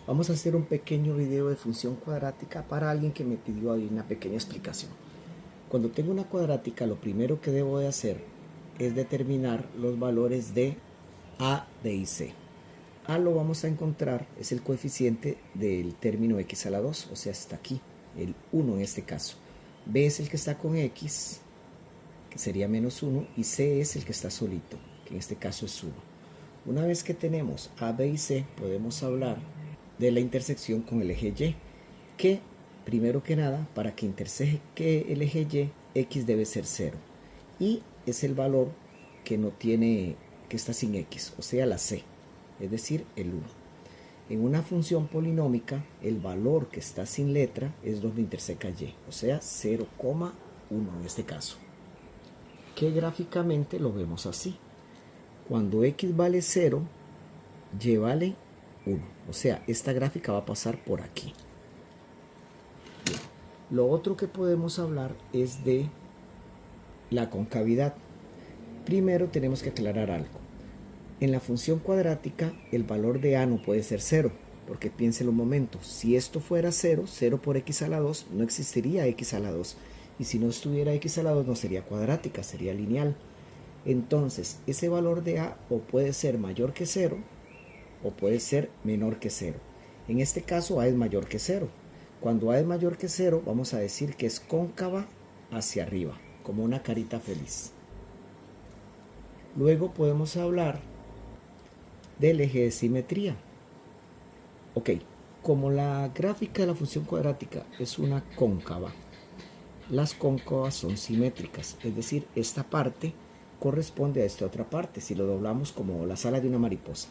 Vamos a hacer un pequeño video de función cuadrática para alguien que me pidió ahí una pequeña explicación. Cuando tengo una cuadrática, lo primero que debo de hacer es determinar los valores de a, b y c. A lo vamos a encontrar, es el coeficiente del término x a la 2, o sea, está aquí, el 1 en este caso. B es el que está con x, que sería menos 1, y c es el que está solito, que en este caso es 1. Una vez que tenemos a, b y c, podemos hablar de la intersección con el eje y, que primero que nada, para que interseque el eje y, x debe ser 0, y es el valor que no tiene, que está sin x, o sea la c, es decir el 1. En una función polinómica, el valor que está sin letra es donde interseca y, o sea 0,1 en este caso, que gráficamente lo vemos así. Cuando x vale 0, y vale 1. O sea, esta gráfica va a pasar por aquí. Bien. Lo otro que podemos hablar es de la concavidad. Primero tenemos que aclarar algo. En la función cuadrática, el valor de a no puede ser 0, porque piénselo un momento. Si esto fuera 0, 0 por x a la 2, no existiría x a la 2. Y si no estuviera x a la 2, no sería cuadrática, sería lineal. Entonces, ese valor de a o puede ser mayor que 0, o puede ser menor que 0. En este caso a es mayor que 0. Cuando a es mayor que 0, vamos a decir que es cóncava hacia arriba, como una carita feliz. Luego podemos hablar del eje de simetría. Ok, como la gráfica de la función cuadrática es una cóncava, las cóncavas son simétricas, es decir, esta parte corresponde a esta otra parte, si lo doblamos como las alas de una mariposa.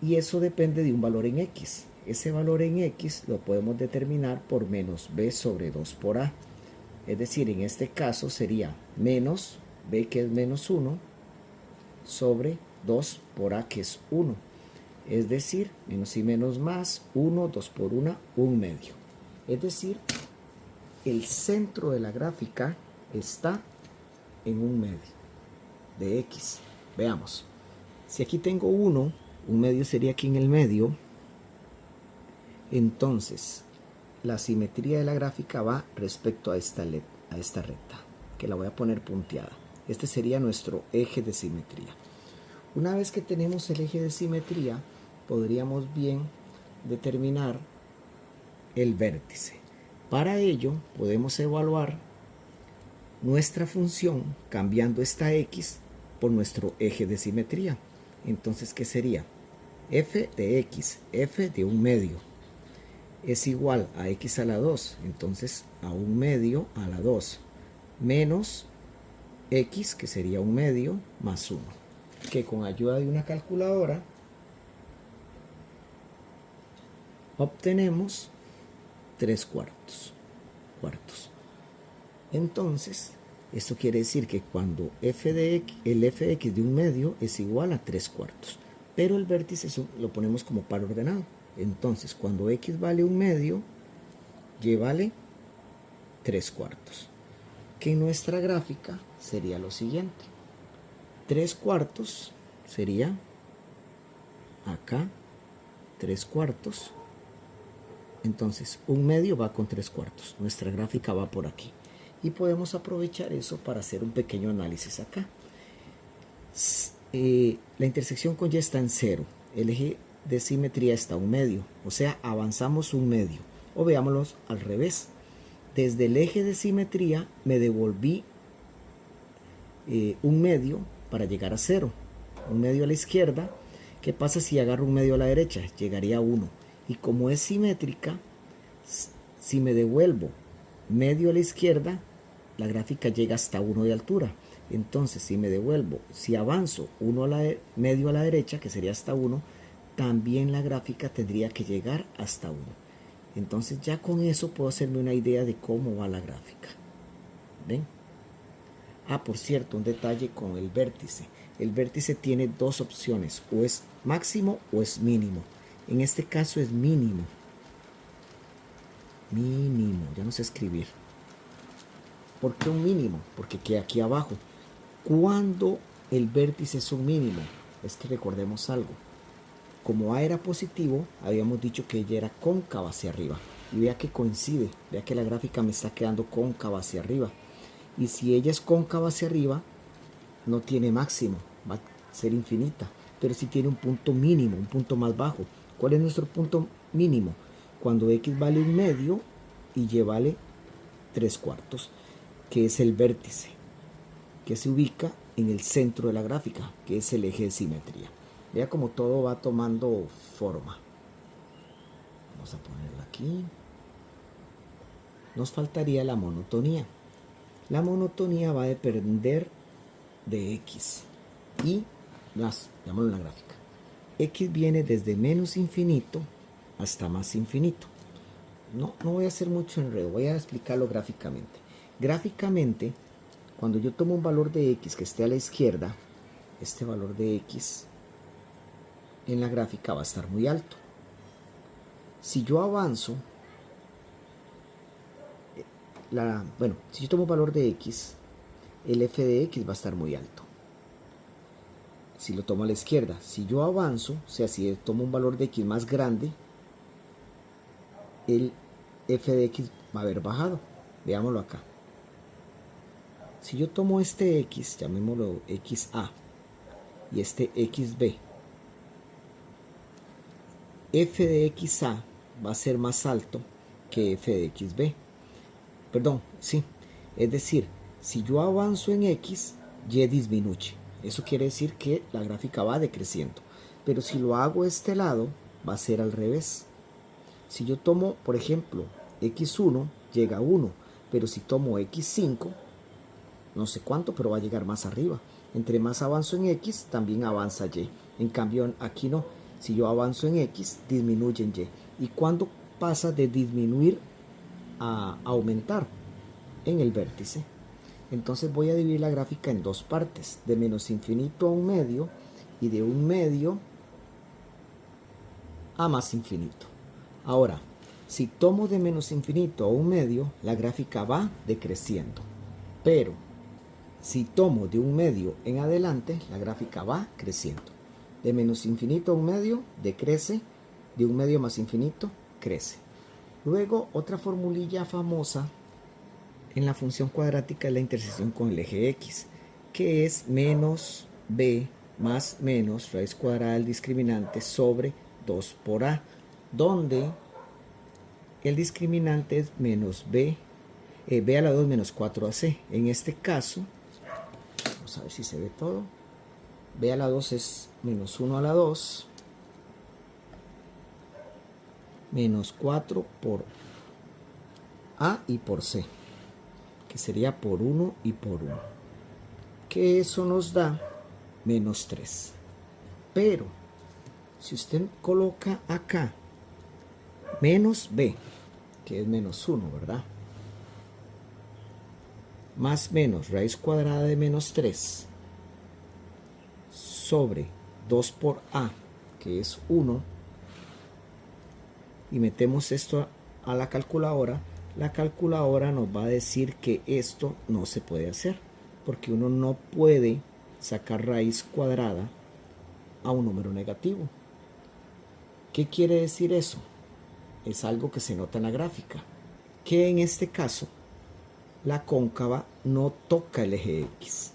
Y eso depende de un valor en x. Ese valor en x lo podemos determinar por menos b sobre 2 por a. Es decir, en este caso sería menos b, que es menos 1, sobre 2 por a, que es 1. Es decir, menos y menos más, 1, 2 por 1, 1 medio. Es decir, el centro de la gráfica está en 1 medio de x. Veamos. Si aquí tengo 1, 1 medio sería aquí en el medio. Entonces, la simetría de la gráfica va respecto a esta recta, que la voy a poner punteada. Este sería nuestro eje de simetría. Una vez que tenemos el eje de simetría, podríamos bien determinar el vértice. Para ello, podemos evaluar nuestra función cambiando esta x por nuestro eje de simetría. Entonces, ¿qué sería? F de x, f de 1 medio, es igual a x a la 2, entonces a 1 medio a la 2, menos x, que sería 1 medio, más 1, que con ayuda de una calculadora obtenemos 3 cuartos. Entonces, esto quiere decir que cuando el f de x de 1 medio es igual a 3 cuartos, pero el vértice lo ponemos como par ordenado. Entonces, cuando x vale 1 medio, y vale 3 cuartos, que en nuestra gráfica sería lo siguiente. 3 cuartos sería acá, 3 cuartos. Entonces, 1 medio va con 3 cuartos. Nuestra gráfica va por aquí. Y podemos aprovechar eso para hacer un pequeño análisis acá. La intersección con y está en 0. El eje de simetría está a 1 medio. O sea, avanzamos 1 medio. O veámoslo al revés. Desde el eje de simetría me devolví 1 medio para llegar a 0. 1 medio a la izquierda. ¿Qué pasa si agarro 1 medio a la derecha? Llegaría a 1. Y como es simétrica, si me devuelvo medio a la izquierda, la gráfica llega hasta 1 de altura. Entonces, si avanzo medio a la derecha, que sería hasta 1, también la gráfica tendría que llegar hasta 1. Entonces, ya con eso puedo hacerme una idea de cómo va la gráfica. ¿Ven? Ah, por cierto, un detalle con el vértice. El vértice tiene dos opciones, o es máximo o es mínimo. En este caso es mínimo. Mínimo, ya no sé escribir. ¿Por qué un mínimo? Porque queda aquí abajo. Cuando el vértice es un mínimo, es que recordemos algo. Como A era positivo, habíamos dicho que ella era cóncava hacia arriba. Y vea que coincide, vea que la gráfica me está quedando cóncava hacia arriba. Y si ella es cóncava hacia arriba, no tiene máximo, va a ser infinita. Pero sí tiene un punto mínimo, un punto más bajo. ¿Cuál es nuestro punto mínimo? Cuando X vale 1/2 y Y vale 3/4, que es el vértice, que se ubica en el centro de la gráfica, que es el eje de simetría. Vea como todo va tomando forma. Vamos a ponerlo aquí. Nos faltaría la monotonía. La monotonía va a depender de X. Y más, veámoslo en la gráfica. X viene desde menos infinito hasta más infinito. No voy a hacer mucho enredo, voy a explicarlo gráficamente. Gráficamente, cuando yo tomo un valor de X que esté a la izquierda, este valor de X en la gráfica va a estar muy alto. Si yo avanzo, si yo tomo valor de X, el f de X va a estar muy alto. Si lo tomo a la izquierda, si yo avanzo, o sea, si tomo un valor de X más grande, el f de X va a haber bajado. Veámoslo acá. Si yo tomo este X, llamémoslo XA, y este XB, f de XA va a ser más alto que f de XB. Perdón, sí. Es decir, si yo avanzo en X, Y disminuye. Eso quiere decir que la gráfica va decreciendo. Pero si lo hago a este lado, va a ser al revés. Si yo tomo, por ejemplo, X1, llega a 1. Pero si tomo X5, no sé cuánto, pero va a llegar más arriba. Entre más avanzo en X, también avanza Y. En cambio, aquí no. Si yo avanzo en X, disminuye en Y. ¿Y cuándo pasa de disminuir a aumentar? En el vértice. Entonces voy a dividir la gráfica en dos partes, de menos infinito a 1/2 y de 1/2 a más infinito. Ahora, si tomo de menos infinito a 1/2, la gráfica va decreciendo. Pero si tomo de 1/2 en adelante, la gráfica va creciendo. De menos infinito a 1/2 decrece, de 1/2 más infinito crece. Luego, otra formulilla famosa en la función cuadrática es la intersección con el eje X, que es menos b más menos raíz cuadrada del discriminante sobre 2 por a, donde el discriminante es menos b a la 2 menos 4ac. En este caso, vamos a ver si se ve todo. B a la 2 es menos 1 a la 2 menos 4 por a y por c, que sería por 1 y por 1, que eso nos da menos 3. Pero si usted coloca acá menos b, que es menos 1, ¿verdad? Más menos raíz cuadrada de menos 3 sobre 2 por a, que es 1, y metemos esto a la calculadora nos va a decir que esto no se puede hacer, porque uno no puede sacar raíz cuadrada a un número negativo. ¿Qué quiere decir eso? Es algo que se nota en la gráfica, que en este caso la cóncava no toca el eje X.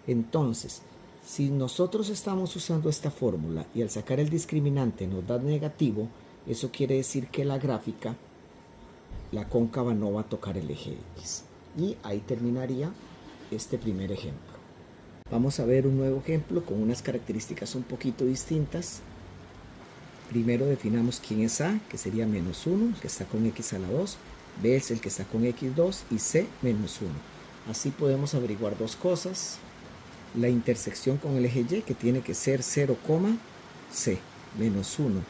Entonces, si nosotros estamos usando esta fórmula y al sacar el discriminante nos da negativo, eso quiere decir que la gráfica, la cóncava no va a tocar el eje X. Y ahí terminaría este primer ejemplo. Vamos a ver un nuevo ejemplo con unas características un poquito distintas. Primero definamos quién es A, que sería menos 1, que está con X a la 2. B es el que está con X2 y C menos 1. Así podemos averiguar dos cosas. La intersección con el eje Y, que tiene que ser 0, C menos 1.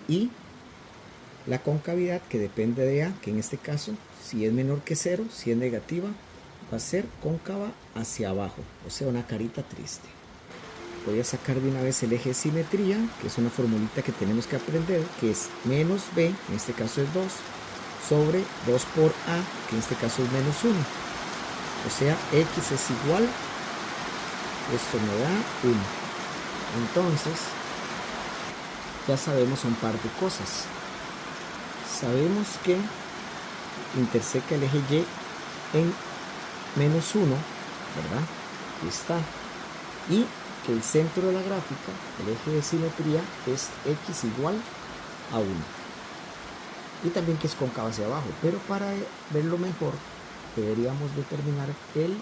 Y la concavidad, que depende de A, que en este caso, si es menor que 0, si es negativa, va a ser cóncava hacia abajo, o sea, una carita triste. Voy a sacar de una vez el eje de simetría, que es una formulita que tenemos que aprender, que es menos b, en este caso es 2, sobre 2 por a, que en este caso es menos 1. O sea, x es igual, esto me da 1. Entonces, ya sabemos un par de cosas. Sabemos que interseca el eje Y en menos 1, ¿verdad? Aquí está. Y que el centro de la gráfica, el eje de simetría, es x igual a 1. Y también que es cóncava hacia abajo. Pero para verlo mejor, deberíamos determinar el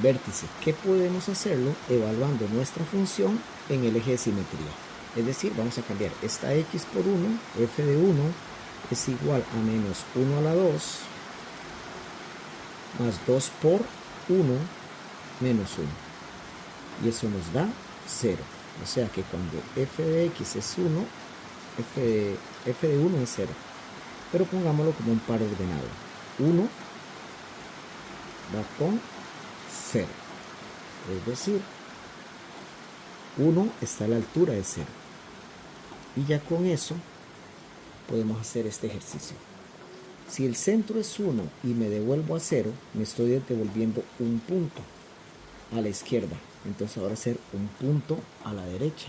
vértice, que podemos hacerlo evaluando nuestra función en el eje de simetría. Es decir, vamos a cambiar esta x por 1, f de 1 es igual a menos 1 a la 2, más 2 por 1 menos 1. Y eso nos da 0. O sea que cuando f de x es 1, f de 1 es 0. Pero pongámoslo como un par ordenado. 1 va con 0. Es decir, 1 está a la altura de 0. Y ya con eso podemos hacer este ejercicio. Si el centro es 1 y me devuelvo a 0, me estoy devolviendo un punto a la izquierda. Entonces ahora hacer un punto a la derecha.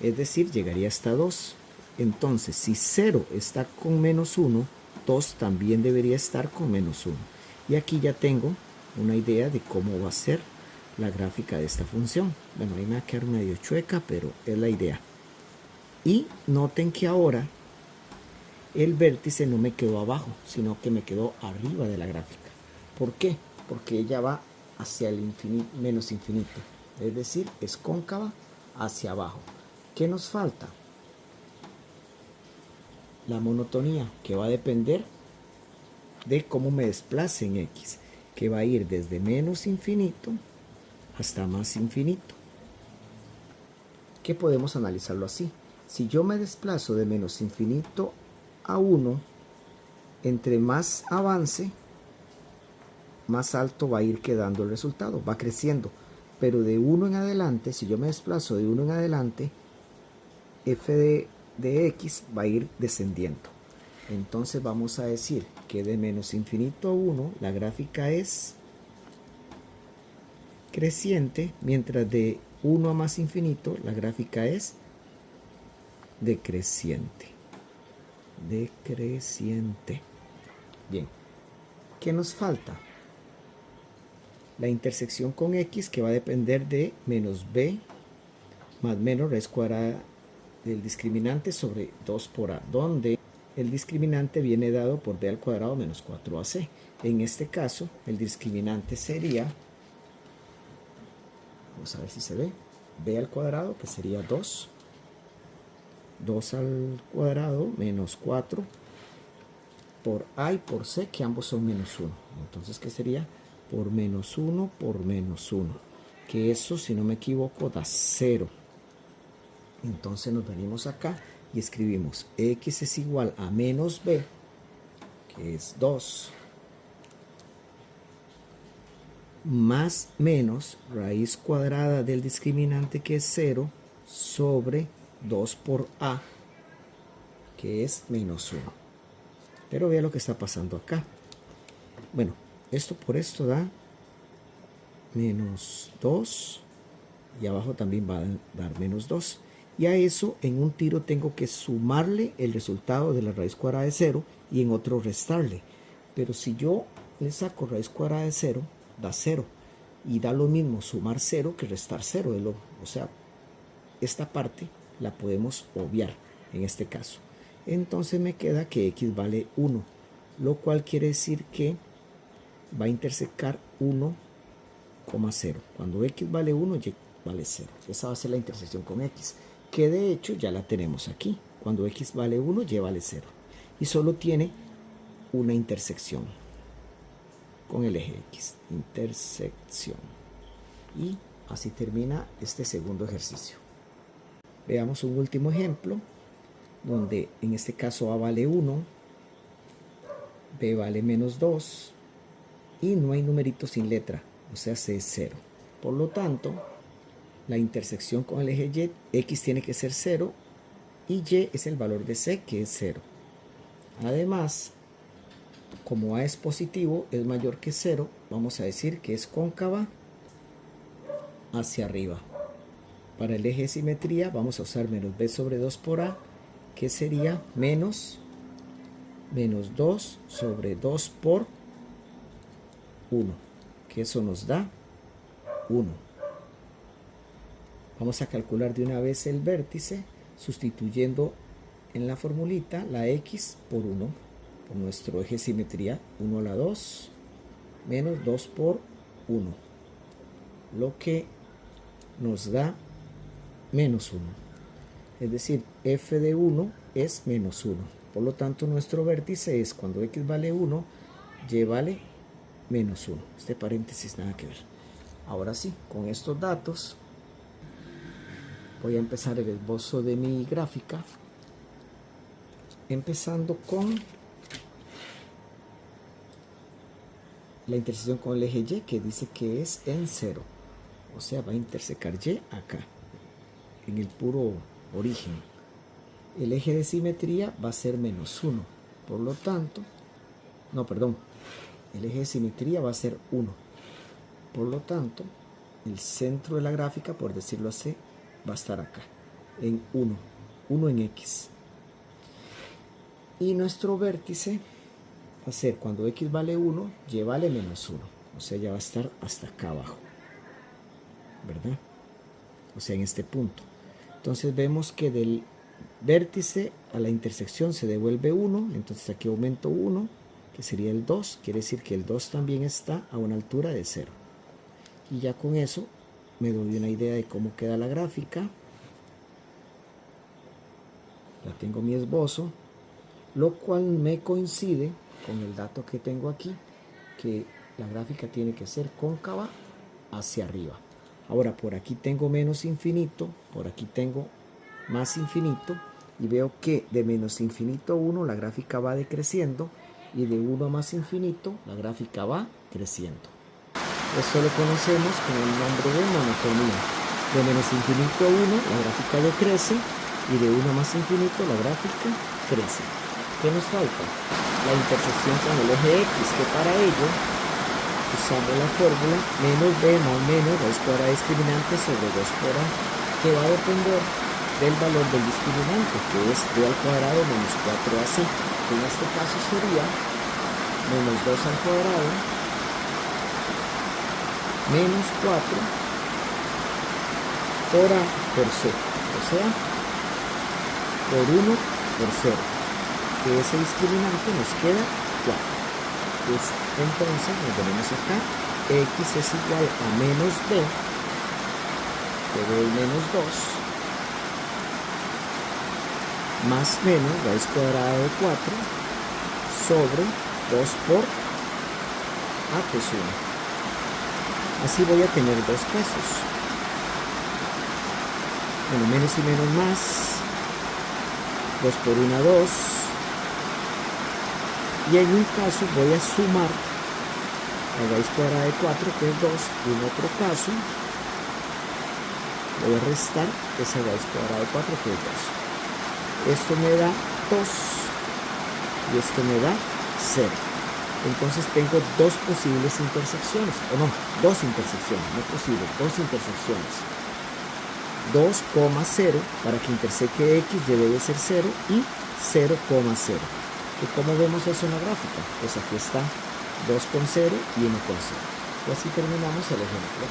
Es decir, llegaría hasta 2. Entonces, si 0 está con menos 1, 2 también debería estar con menos 1. Y aquí ya tengo una idea de cómo va a ser la gráfica de esta función. Bueno, ahí me va a quedar medio chueca, pero es la idea. Y noten que ahora el vértice no me quedó abajo, sino que me quedó arriba de la gráfica. ¿Por qué? Porque ella va hacia el infinito, menos infinito. Es decir, es cóncava hacia abajo. ¿Qué nos falta? La monotonía, que va a depender de cómo me desplace en X, que va a ir desde menos infinito hasta más infinito. ¿Qué podemos analizarlo así? Si yo me desplazo de menos infinito a 1, entre más avance, más alto va a ir quedando el resultado, va creciendo. Pero de 1 en adelante, si yo me desplazo de 1 en adelante, f de x va a ir descendiendo. Entonces vamos a decir que de menos infinito a 1, la gráfica es creciente, mientras de 1 a más infinito, la gráfica es decreciente. Decreciente. Bien, ¿qué nos falta? La intersección con x, que va a depender de menos b más menos raíz cuadrada del discriminante sobre 2 por a, donde el discriminante viene dado por b al cuadrado menos 4ac. En este caso, el discriminante sería, vamos a ver si se ve, b al cuadrado, que sería 2 al cuadrado menos 4 por a y por c, que ambos son menos 1. Entonces, ¿qué sería? Por menos 1 por menos 1. Que eso, si no me equivoco, da 0. Entonces nos venimos acá y escribimos x es igual a menos b, que es 2, más menos raíz cuadrada del discriminante, que es 0, sobre 2 por a, que es menos 1. Pero vea lo que está pasando acá. Bueno, esto por esto da menos 2 y abajo también va a dar menos 2. Y a eso en un tiro tengo que sumarle el resultado de la raíz cuadrada de 0 y en otro restarle. Pero si yo le saco raíz cuadrada de 0, da 0. Y da lo mismo sumar 0 que restar 0. O sea, esta parte la podemos obviar en este caso. Entonces me queda que x vale 1, lo cual quiere decir que va a intersecar 1,0. Cuando x vale 1, y vale 0. Esa va a ser la intersección con x, que de hecho ya la tenemos aquí. Cuando x vale 1, y vale 0. Y solo tiene una intersección con el eje x. Intersección. Y así termina este segundo ejercicio. Veamos un último ejemplo, donde en este caso a vale 1, b vale menos 2, y no hay numerito sin letra, o sea, c es 0. Por lo tanto, la intersección con el eje y, x tiene que ser 0, y y es el valor de c, que es 0. Además, como a es positivo, es mayor que 0, vamos a decir que es cóncava hacia arriba. Para el eje de simetría vamos a usar menos b sobre 2 por a, que sería menos 2 sobre 2 por 1, que eso nos da 1. Vamos a calcular de una vez el vértice, sustituyendo en la formulita la x por 1, por nuestro eje de simetría, 1 a la 2, menos 2 por 1, lo que nos da menos 1. Es decir, f de 1 es menos 1. Por lo tanto, nuestro vértice es cuando x vale 1, y vale menos 1. Este paréntesis nada que ver. Ahora sí, con estos datos voy a empezar el esbozo de mi gráfica, empezando con la intersección con el eje y, que dice que es en 0. O sea, va a intersecar y acá, en el puro origen. El eje de simetría va a ser menos 1. Por lo tanto, el eje de simetría va a ser 1. Por lo tanto, el centro de la gráfica, por decirlo así, va a estar acá, en 1 en x. Y nuestro vértice va a ser cuando x vale 1, y vale menos 1. O sea, ya va a estar hasta acá abajo, ¿verdad? O sea, en este punto. Entonces vemos que del vértice a la intersección se devuelve 1. Entonces aquí aumento 1, que sería el 2. Quiere decir que el 2 también está a una altura de 0. Y ya con eso me doy una idea de cómo queda la gráfica. Ya tengo mi esbozo, lo cual me coincide con el dato que tengo aquí, que la gráfica tiene que ser cóncava hacia arriba. Ahora, por aquí tengo menos infinito, por aquí tengo más infinito, y veo que de menos infinito a 1 la gráfica va decreciendo, y de 1 a más infinito la gráfica va creciendo. Esto lo conocemos con el nombre de monotonía. De menos infinito a 1 la gráfica decrece, y de 1 a más infinito la gráfica crece. ¿Qué nos falta? La intersección con el eje x, que para ello usamos la fórmula menos b más menos raíz cuadrada discriminante sobre 2 por a, que va a depender del valor del discriminante, que es b al cuadrado menos 4ac, que en este caso sería menos 2 al cuadrado menos 4 por a por c, o sea, por 1 por 0, que ese discriminante nos queda 4. Entonces nos venimos acá, x es igual a menos b, que doy menos 2, más menos raíz cuadrada de 4 sobre 2 por a pues 1. Así voy a tener dos casos. Bueno, menos y menos más, 2 por 1 2. Y en un caso voy a sumar la raíz cuadrada de 4, que es 2, y en otro caso voy a restar esa raíz cuadrada de 4, que es 2. Esto me da 2 y esto me da 0. Entonces tengo dos posibles intersecciones, o no, dos intersecciones, no posibles, dos intersecciones. 2,0, para que interseque x debe ser 0, y 0,0. ¿Y cómo vemos eso en la gráfica? Pues aquí está 2,0 y 1,0. Y así terminamos el ejemplo.